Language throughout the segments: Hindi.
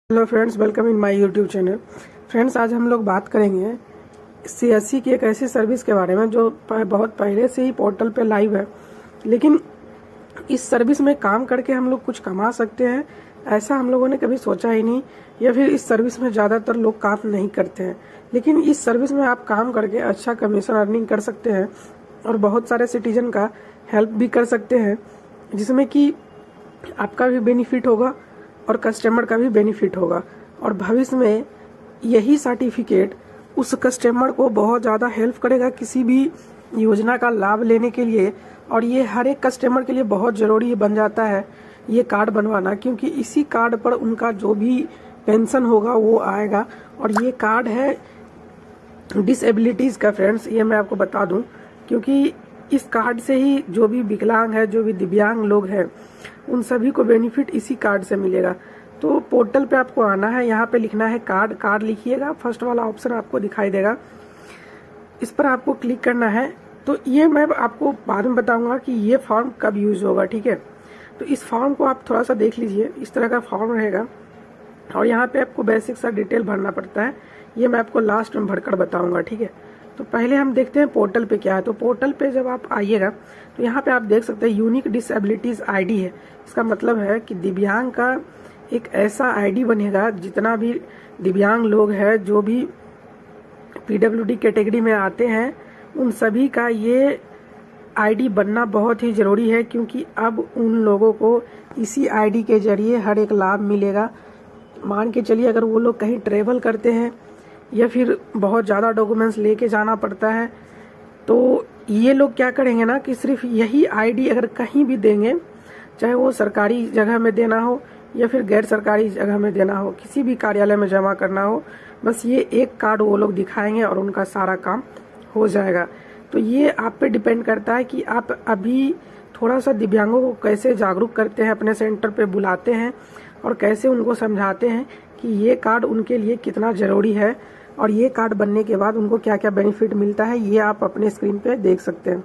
Hello friends, welcome in my YouTube channel. Friends, आज हम लोग बात करेंगे सीएससी की एक ऐसी सर्विस के बारे में जो बहुत पहले से ही पोर्टल पे लाइव है, लेकिन इस सर्विस में काम करके हम लोग कुछ कमा सकते हैं ऐसा हम लोगों ने कभी सोचा ही नहीं, या फिर इस सर्विस में ज़्यादातर लोग काम नहीं करते हैं। लेकिन इस सर्विस में आप काम करके अच्छा कमीशन अर्निंग कर सकते हैं और बहुत सारे सिटीजन का हेल्प भी कर सकते हैं, जिसमें कि आपका भी बेनिफिट होगा और कस्टमर का भी बेनिफिट होगा। और भविष्य में यही सर्टिफिकेट उस कस्टमर को बहुत ज़्यादा हेल्प करेगा किसी भी योजना का लाभ लेने के लिए। और ये हर एक कस्टमर के लिए बहुत ज़रूरी बन जाता है ये कार्ड बनवाना, क्योंकि इसी कार्ड पर उनका जो भी पेंशन होगा वो आएगा। और ये कार्ड है डिसेबिलिटीज़ का। फ्रेंड्स, ये मैं आपको बता दूं, क्योंकि इस कार्ड से ही जो भी विकलांग है, जो भी दिव्यांग लोग हैं, उन सभी को बेनिफिट इसी कार्ड से मिलेगा। तो पोर्टल पे आपको आना है, यहाँ पे लिखना है कार्ड लिखिएगा, फर्स्ट वाला ऑप्शन आपको दिखाई देगा, इस पर आपको क्लिक करना है। तो ये मैं आपको बाद में बताऊंगा कि ये फॉर्म कब यूज होगा, ठीक है। तो इस फॉर्म को आप थोड़ा सा देख लीजिए, इस तरह का फॉर्म रहेगा और यहाँ पे आपको बेसिक सा डिटेल भरना पड़ता है। ये मैं आपको लास्ट में भरकर बताऊंगा, ठीक है। तो पहले हम देखते हैं पोर्टल पे क्या है। तो पोर्टल पे जब आप आइएगा तो यहाँ पे आप देख सकते हैं यूनिक डिसेबिलिटीज आईडी है। इसका मतलब है कि दिव्यांग का एक ऐसा आईडी बनेगा, जितना भी दिव्यांग लोग हैं, जो भी पीडब्ल्यूडी कैटेगरी में आते हैं, उन सभी का ये आईडी बनना बहुत ही ज़रूरी है, क्योंकि अब उन लोगों को इसी आईडी के जरिए हर एक लाभ मिलेगा। मान के चलिए अगर वो लोग कहीं ट्रेवल करते हैं या फिर बहुत ज़्यादा डॉक्यूमेंट्स लेके जाना पड़ता है, तो ये लोग क्या करेंगे ना कि सिर्फ यही आईडी अगर कहीं भी देंगे, चाहे वो सरकारी जगह में देना हो या फिर गैर सरकारी जगह में देना हो, किसी भी कार्यालय में जमा करना हो, बस ये एक कार्ड वो लोग दिखाएंगे और उनका सारा काम हो जाएगा। तो ये आप पे डिपेंड करता है कि आप अभी थोड़ा सा दिव्यांगों को कैसे जागरूक करते हैं, अपने सेंटर पे बुलाते हैं और कैसे उनको समझाते हैं कि ये कार्ड उनके लिए कितना ज़रूरी है और ये कार्ड बनने के बाद उनको क्या क्या बेनिफिट मिलता है, ये आप अपने स्क्रीन पे देख सकते हैं।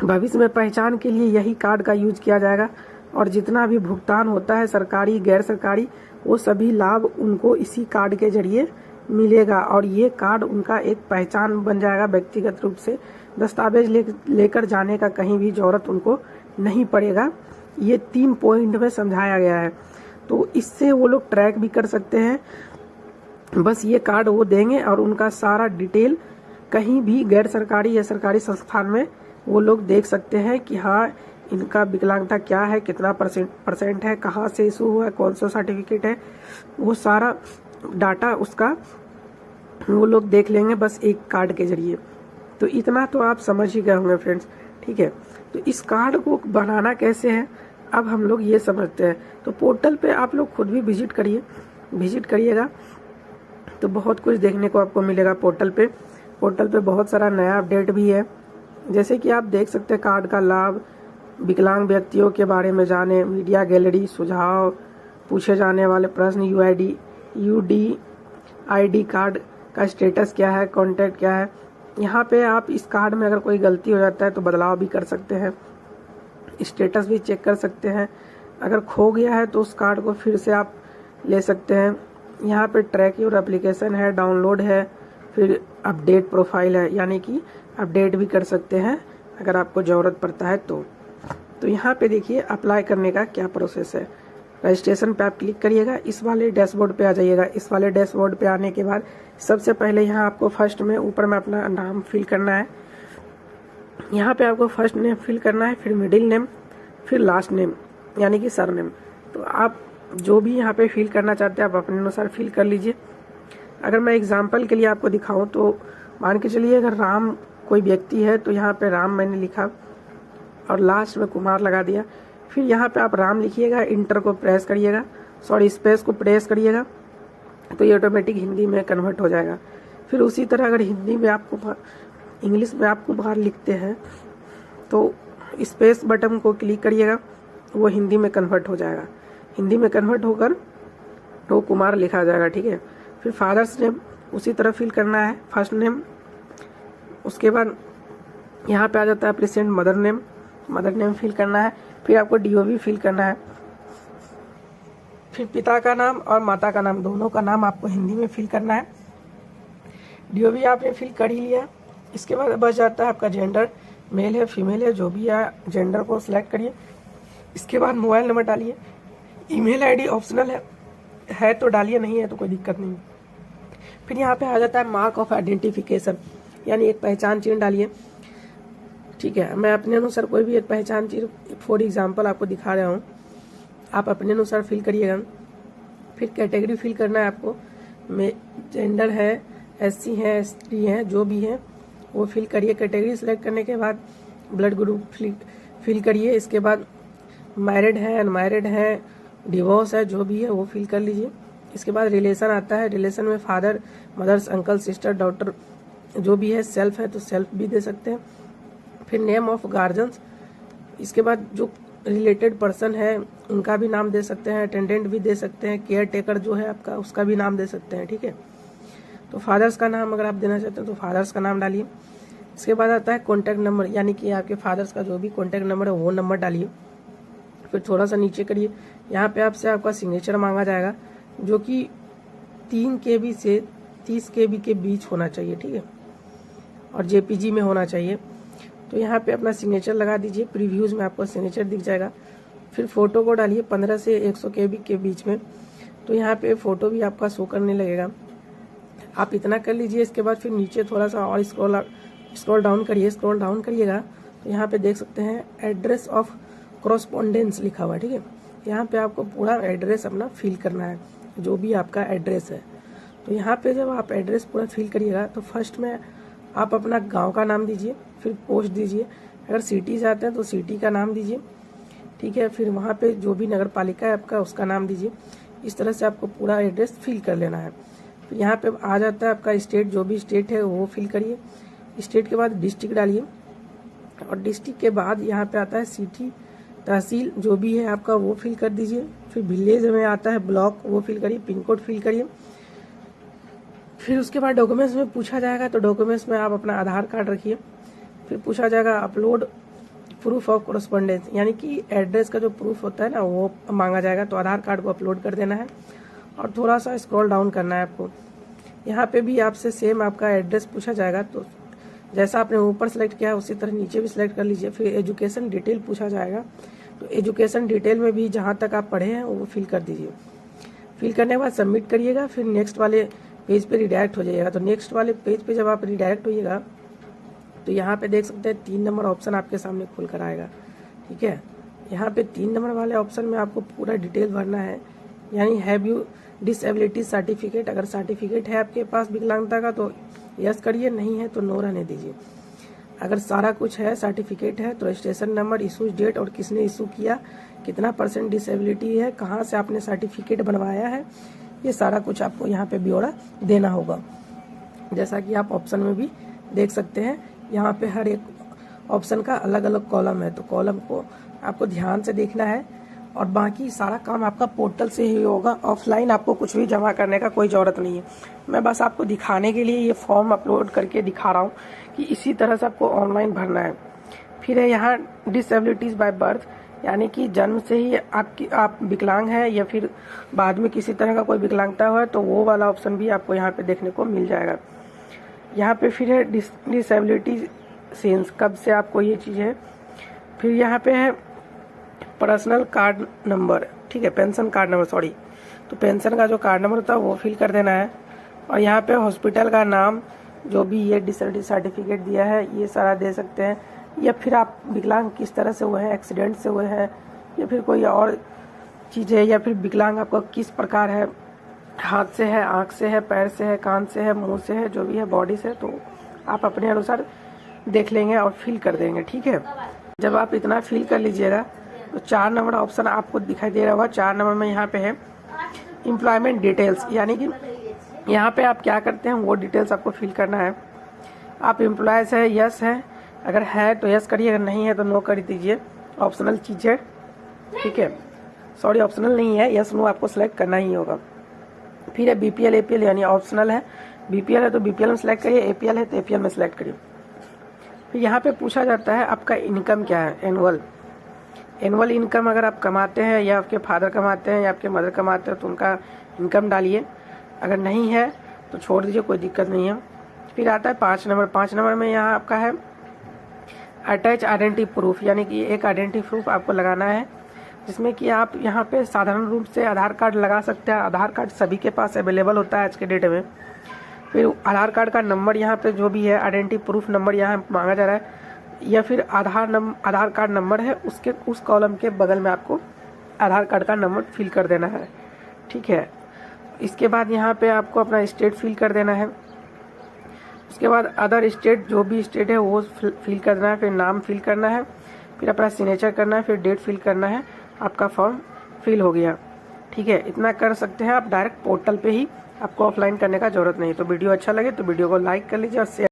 भविष्य में पहचान के लिए यही कार्ड का यूज किया जाएगा और जितना भी भुगतान होता है सरकारी गैर सरकारी, वो सभी लाभ उनको इसी कार्ड के जरिए मिलेगा। और ये कार्ड उनका एक पहचान बन जाएगा व्यक्तिगत रूप से। दस्तावेज लेकर जाने का कहीं भी जरूरत उनको नहीं पड़ेगा। ये 3 पॉइंट में समझाया गया है, तो इससे वो लोग ट्रैक भी कर सकते हैं। बस ये कार्ड वो देंगे और उनका सारा डिटेल कहीं भी गैर सरकारी या सरकारी संस्थान में वो लोग देख सकते हैं कि हाँ, इनका विकलांगता क्या है, कितना परसेंट है, कहाँ से इशू हुआ है, कौन सा सर्टिफिकेट है, वो सारा डाटा उसका वो लोग देख लेंगे बस एक कार्ड के जरिए। तो इतना तो आप समझ ही गए होंगे फ्रेंड्स, ठीक है। तो इस कार्ड को बनाना कैसे है अब हम लोग ये समझते हैं। तो पोर्टल पे आप लोग खुद भी विजिट करिएगा तो बहुत कुछ देखने को आपको मिलेगा। पोर्टल पे बहुत सारा नया अपडेट भी है, जैसे कि आप देख सकते हैं कार्ड का लाभ, विकलांग व्यक्तियों के बारे में जाने, मीडिया गैलरी, सुझाव, पूछे जाने वाले प्रश्न, यूडी कार्ड का स्टेटस क्या है, कॉन्टैक्ट क्या है। यहाँ पे आप इस कार्ड में अगर कोई गलती हो जाता है तो बदलाव भी कर सकते हैं, स्टेटस भी चेक कर सकते हैं। अगर खो गया है तो उस कार्ड को फिर से आप ले सकते हैं। यहाँ पे ट्रैक योर एप्लीकेशन है, डाउनलोड है, फिर अपडेट प्रोफाइल है, यानी कि अपडेट भी कर सकते हैं अगर आपको ज़रूरत पड़ता है तो यहाँ पे देखिए अप्लाई करने का क्या प्रोसेस है। रजिस्ट्रेशन पे आप क्लिक करिएगा, इस वाले डैशबोर्ड पे आ जाइएगा। इस वाले डैशबोर्ड पे आने के बाद सबसे पहले यहाँ आपको फर्स्ट में ऊपर में अपना नाम फिल करना है। यहाँ पे आपको फर्स्ट नेम फिल करना है, फिर मिडिल नेम, फिर लास्ट नेम यानी कि सर नेम। तो आप जो भी यहाँ पे फिल करना चाहते हैं आप अपने अनुसार फिल कर लीजिए। अगर मैं एग्जांपल के लिए आपको दिखाऊं तो मान के चलिए अगर राम कोई व्यक्ति है तो यहाँ पे राम मैंने लिखा और लास्ट में कुमार लगा दिया। फिर यहाँ पे आप राम लिखिएगा, इंटर को प्रेस करिएगा, स्पेस को प्रेस करिएगा, तो ये ऑटोमेटिक हिंदी में कन्वर्ट हो जाएगा। फिर उसी तरह अगर हिंदी में आपको इंग्लिश में आप कुमार लिखते हैं तो स्पेस बटन को क्लिक करिएगा, वो हिंदी में कन्वर्ट हो जाएगा। हिंदी में कन्वर्ट होकर तो कुमार लिखा जाएगा, ठीक है। फिर फादर्स नेम उसी तरह फिल करना है, फर्स्ट नेम। उसके बाद यहाँ पे आ जाता है प्रेजेंट मदर नेम फिल करना है। फिर आपको डीओवी फिल करना है। फिर पिता का नाम और माता का नाम, दोनों का नाम आपको हिंदी में फिल करना है। डीओबी आपने फिल कर ही लिया। इसके बाद बच जाता है आपका जेंडर, मेल है फीमेल है, जो भी है जेंडर को सिलेक्ट करिए। इसके बाद मोबाइल नंबर डालिए। ईमेल आईडी ऑप्शनल है तो डालिए, नहीं है तो कोई दिक्कत नहीं। फिर यहाँ पे आ जाता है मार्क ऑफ आइडेंटिफिकेशन, यानी एक पहचान चिन्ह डालिए। ठीक है, मैं अपने अनुसार कोई भी एक पहचान चिन्ह फॉर एग्जांपल आपको दिखा रहा हूँ, आप अपने अनुसार फिल करिएगा। फिर कैटेगरी फिल करना है आपको, जेंडर है, एससी है, एसटी है, जो भी है वो फिल करिए। कैटेगरी सिलेक्ट करने के बाद ब्लड ग्रुप फिल करिए। इसके बाद मैरिड है, अनमैरिड है, डिवोर्स है, जो भी है वो फिल कर लीजिए। इसके बाद रिलेशन आता है, रिलेशन में father, mothers, uncle, sister, daughter, जो भी है। सेल्फ है तो सेल्फ भी दे सकते हैं। फिर नेम ऑफ गार्जियंस, इसके बाद जो रिलेटेड पर्सन है उनका भी नाम दे सकते हैं, अटेंडेंट भी दे सकते हैं, केयर टेकर जो है आपका उसका भी नाम दे सकते हैं। ठीक है, तो फादर्स का नाम अगर आप देना चाहते हैं तो फादर्स का नाम डालिए। इसके बाद आता है कॉन्टैक्ट नंबर, यानी कि आपके फादर्स का जो भी कॉन्टैक्ट नंबर है वो नंबर डालिए। फिर थोड़ा सा नीचे करिए, यहाँ पे आपसे आपका सिग्नेचर मांगा जाएगा, जो कि 3 KB से 30 KB के बीच होना चाहिए। ठीक है, और JPG में होना चाहिए। तो यहाँ पे अपना सिग्नेचर लगा दीजिए, प्रीव्यूज में आपको सिग्नेचर दिख जाएगा। फिर फोटो को डालिए 15 से 100 KB के बीच में, तो यहाँ पे फोटो भी आपका शो करने लगेगा। आप इतना कर लीजिए। इसके बाद फिर नीचे थोड़ा सा और स्क्रॉल डाउन करिएगा तो यहाँ पे देख सकते हैं एड्रेस ऑफ कॉरस्पॉन्डेंस लिखा हुआ है। ठीक है, यहाँ पे आपको पूरा एड्रेस अपना फिल करना है, जो भी आपका एड्रेस है। तो यहाँ पे जब आप एड्रेस पूरा फिल करिएगा तो फर्स्ट में आप अपना गांव का नाम दीजिए, फिर पोस्ट दीजिए। अगर सिटी जाते हैं तो सिटी का नाम दीजिए। ठीक है, फिर वहाँ पे जो भी नगर पालिका है आपका उसका नाम दीजिए। इस तरह से आपको पूरा एड्रेस फिल कर लेना है। फिर यहाँ पे आ जाता है आपका स्टेट, जो भी स्टेट है वो फिल करिए। स्टेट के बाद डिस्ट्रिक्ट डालिए, और डिस्ट्रिक्ट के बाद यहाँ पे आता है सिटी, तहसील जो भी है आपका वो फिल कर दीजिए। फिर विलेज में आता है ब्लॉक, वो फिल करिए। पिन कोड फिल करिए। फिर उसके बाद डॉक्यूमेंट्स में पूछा जाएगा, तो डॉक्यूमेंट्स में आप अपना आधार कार्ड रखिए। फिर पूछा जाएगा अपलोड प्रूफ ऑफ कॉरस्पॉन्डेंस, यानी कि एड्रेस का जो प्रूफ होता है ना वो मांगा जाएगा, तो आधार कार्ड को अपलोड कर देना है। और थोड़ा सा स्क्रॉल डाउन करना है आपको। यहाँ पे भी आपसे सेम आपका एड्रेस पूछा जाएगा, तो जैसा आपने ऊपर सेलेक्ट किया उसी तरह नीचे भी सिलेक्ट कर लीजिए। फिर एजुकेशन डिटेल पूछा जाएगा, तो एजुकेशन डिटेल में भी जहाँ तक आप पढ़े हैं वो फिल कर दीजिए। फिल करने के बाद सबमिट करिएगा। फिर नेक्स्ट वाले पेज पे रिडायरेक्ट हो जाइएगा। तो नेक्स्ट वाले पेज पे जब आप रिडायरेक्ट होइएगा तो यहाँ पे देख सकते हैं 3 नंबर ऑप्शन आपके सामने खुल कर आएगा। ठीक है, यहाँ पे 3 नंबर वाले ऑप्शन में आपको पूरा डिटेल भरना है, यानी हैव यू डिसेबिलिटी सर्टिफिकेट। अगर सर्टिफिकेट है आपके पास विकलांगता का तो यस करिए, नहीं है तो नो रहने दीजिए। अगर सारा कुछ है, सर्टिफिकेट है, तो रजिस्ट्रेशन नंबर, इशू डेट और किसने इशू किया, कितना % डिसेबिलिटी है, कहाँ से आपने सर्टिफिकेट बनवाया है, ये सारा कुछ आपको यहाँ पे ब्यौरा देना होगा। जैसा कि आप ऑप्शन में भी देख सकते हैं, यहाँ पे हर एक ऑप्शन का अलग अलग कॉलम है, तो कॉलम को आपको ध्यान से देखना है। और बाकी सारा काम आपका पोर्टल से ही होगा, ऑफलाइन आपको कुछ भी जमा करने का कोई ज़रूरत नहीं है। मैं बस आपको दिखाने के लिए ये फॉर्म अपलोड करके दिखा रहा हूँ कि इसी तरह से आपको ऑनलाइन भरना है। फिर है यहाँ डिसेबिलिटीज़ बाय बर्थ, यानी कि जन्म से ही आप विकलांग हैं या फिर बाद में किसी तरह का कोई विकलांगता हुआ है, तो वो वाला ऑप्शन भी आपको यहाँ पे देखने को मिल जाएगा। यहाँ पे फिर है डिसेबिलिटी सेंस, कब से आपको ये चीज़ है। फिर यहाँ पे है पर्सनल कार्ड नंबर, ठीक है, पेंशन कार्ड नंबर, सॉरी, तो पेंशन का जो कार्ड नंबर होता है वो फिल कर देना है। और यहाँ पे हॉस्पिटल का नाम, जो भी ये डिसेबिलिटी सर्टिफिकेट दिया है ये सारा दे सकते हैं, या फिर आप विकलांग किस तरह से हुए हैं, एक्सीडेंट से हुए हैं या फिर कोई और चीज़ है, या फिर विकलांग आपका किस प्रकार है, हाथ से है, आँख से है, पैर से है, कान से है, मुंह से है, जो भी है बॉडी से, तो आप अपने अनुसार देख लेंगे और फिल कर देंगे। ठीक है, जब आप इतना फिल कर लीजिएगा तो 4 नंबर ऑप्शन आपको दिखाई दे रहा होगा। 4 नंबर में यहाँ पे है एम्प्लॉयमेंट डिटेल्स, यानी कि यहाँ पे आप क्या करते हैं वो डिटेल्स आपको फिल करना है। आप एम्प्लॉयज है, यस है, अगर है तो यस करिए, अगर नहीं है तो नो कर दीजिए, ऑप्शनल चीज़ है। ठीक है, सॉरी ऑप्शनल नहीं है, यस नो आपको सेलेक्ट करना ही होगा। फिर है BPL APL, यानी ऑप्शनल है, BPL है तो BPL में सेलेक्ट करिए, APL है तो APL में सेलेक्ट करिए। फिर यहाँ पे पूछा जाता है आपका इनकम क्या है एनुअल, एनुअल इनकम अगर आप कमाते हैं या आपके फादर कमाते हैं या आपके मदर कमाते हैं तो उनका इनकम डालिए, अगर नहीं है तो छोड़ दीजिए, कोई दिक्कत नहीं है। फिर आता है 5 नंबर। 5 नंबर में यहाँ आपका है अटैच आइडेंटिटी प्रूफ, यानी कि एक आइडेंटिटी प्रूफ आपको लगाना है, जिसमें कि आप यहाँ पे साधारण रूप से आधार कार्ड लगा सकते हैं। आधार कार्ड सभी के पास अवेलेबल होता है आज के डेट में। फिर आधार कार्ड का नंबर यहाँ पे जो भी है आइडेंटिटी प्रूफ नंबर यहाँ मांगा जा रहा है, या फिर आधार कार्ड नंबर है उसके उस कॉलम के बगल में आपको आधार कार्ड का नंबर फिल कर देना है, ठीक है। इसके बाद यहाँ पे आपको अपना स्टेट फिल कर देना है। उसके बाद अदर स्टेट, जो भी स्टेट है वो फिल कर देना है। फिर नाम फिल करना है, फिर अपना सिग्नेचर करना है, फिर डेट फिल करना है। आपका फॉर्म फिल हो गया, ठीक है। इतना कर सकते हैं आप डायरेक्ट पोर्टल पे ही, आपको ऑफलाइन करने का जरूरत नहीं। तो वीडियो अच्छा लगे तो वीडियो को लाइक कर लीजिए और शेयर